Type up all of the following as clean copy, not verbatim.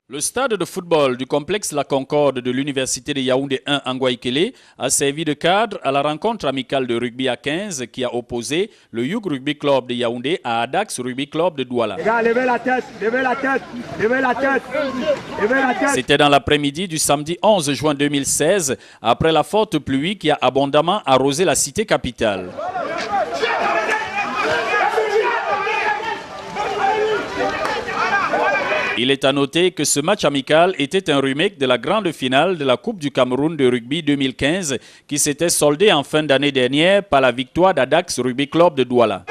Le stade de football du complexe La Concorde de l'Université de Yaoundé 1 Angoïkele a servi de cadre à la rencontre amicale de rugby à 15 qui a opposé le Youk Rugby Club de Yaoundé à Adax Rugby Club de Douala. Les gars, levez la tête, levez la tête, levez la tête, levez la tête. C'était dans l'après-midi du samedi 11 juin 2016, après la forte pluie qui a abondamment arrosé la cité capitale. Il est à noter que ce match amical était un remake de la grande finale de la Coupe du Cameroun de rugby 2015 qui s'était soldée en fin d'année dernière par la victoire d'Adax Rugby Club de Douala.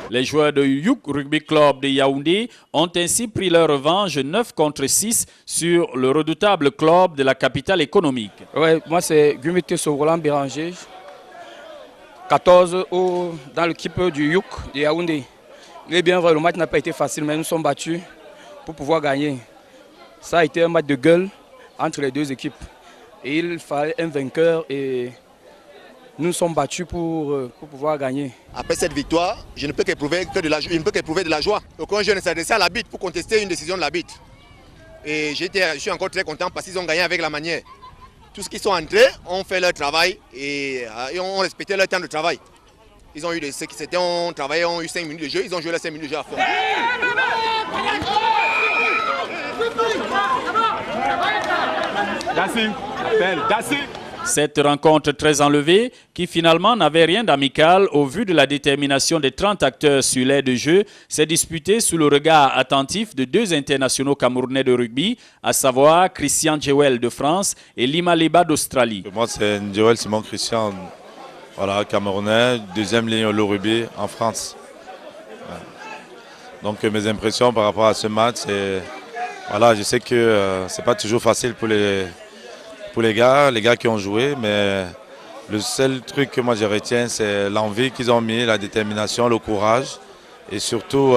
Les joueurs de Youk Rugby Club de Yaoundé ont ainsi pris leur revanche 9 contre 6 sur le redoutable club de la capitale économique. Ouais, moi c'est Gumité Roland Béranger. 14 dans l'équipe du Youk de Yaoundé. Il est bien vrai, le match n'a pas été facile, mais nous sommes battus pour pouvoir gagner. Ça a été un match de gueule entre les deux équipes. Et il fallait un vainqueur et nous sommes battus pour pouvoir gagner. Après cette victoire, je ne peux qu'éprouver de la joie. Aucun jeune s'est adressé à l'arbitre pour contester une décision de l'arbitre. Et je suis encore très content parce qu'ils ont gagné avec la manière. Tous ceux qui sont entrés ont fait leur travail et ont respecté leur temps de travail. Ils ont eu ceux qui ont travaillé, ont eu 5 minutes de jeu, ils ont joué les 5 minutes de jeu à fond. Cette rencontre très enlevée, qui finalement n'avait rien d'amical au vu de la détermination des 30 acteurs sur l'aire de jeu, s'est disputée sous le regard attentif de deux internationaux camerounais de rugby, à savoir Christian Djewel de France et Lima Leba d'Australie. Moi c'est Djewel Simon Christian, voilà, camerounais, deuxième ligne au rugby en France. Donc mes impressions par rapport à ce match, voilà, je sais que c'est pas toujours facile pour les gars qui ont joué, mais le seul truc que moi je retiens, c'est l'envie qu'ils ont mis, la détermination, le courage et surtout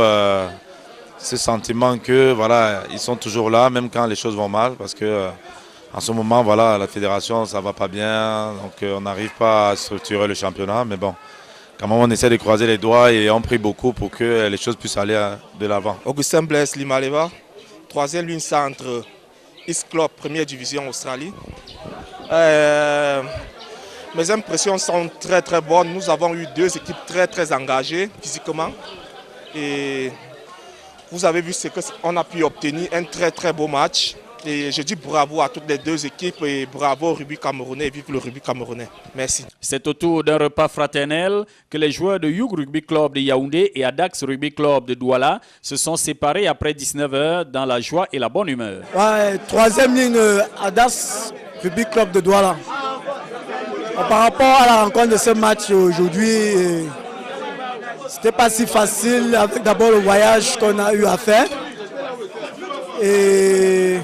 ce sentiment que voilà, ils sont toujours là, même quand les choses vont mal, parce que en ce moment, voilà, la fédération, ça va pas bien, donc on n'arrive pas à structurer le championnat, mais bon, quand même on essaie de croiser les doigts et on prie beaucoup pour que les choses puissent aller de l'avant. Augustin Blaise, Lima Leba, troisième ligne centre. East Club, première division Australie. Mes impressions sont très très bonnes. Nous avons eu deux équipes très engagées physiquement. Et vous avez vu ce qu'on a pu obtenir, un très beau match. Et je dis bravo à toutes les deux équipes et bravo au rugby camerounais et vive le rugby camerounais. Merci. C'est autour d'un repas fraternel que les joueurs de Youk Rugby Club de Yaoundé et Adax Rugby Club de Douala se sont séparés après 19 h dans la joie et la bonne humeur. Ouais, troisième ligne Adax Rugby Club de Douala. Par rapport à la rencontre de ce match aujourd'hui, c'était pas si facile avec d'abord le voyage qu'on a eu à faire. Et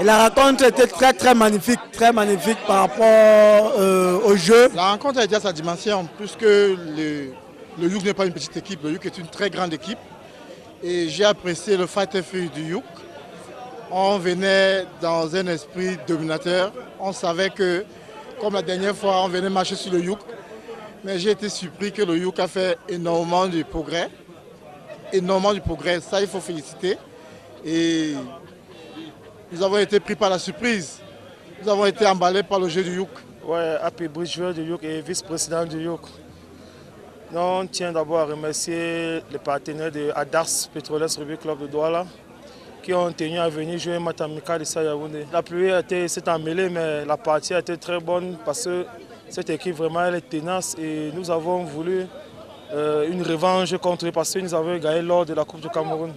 la rencontre était très magnifique par rapport au jeu. La rencontre a été à sa dimension, puisque le Youk n'est pas une petite équipe, le Youk est une très grande équipe. Et j'ai apprécié le fight effort du Youk. On venait dans un esprit dominateur. On savait que, comme la dernière fois, on venait marcher sur le Youk. Mais j'ai été surpris que le Youk a fait énormément de progrès. Ça il faut féliciter. Et nous avons été pris par la surprise. Nous avons été emballés par le jeu du Youk. Ouais, Happy Bridge, joueur du Youk et vice-président du Youk. On tient d'abord à remercier les partenaires de Adax Petroles Rugby Club de Douala qui ont tenu à venir jouer un match amical de Yaoundé. La pluie s'est emmêlée, mais la partie a été très bonne parce que cette équipe vraiment elle est tenace et nous avons voulu une revanche contre eux parce que nous avons gagné lors de la Coupe du Cameroun.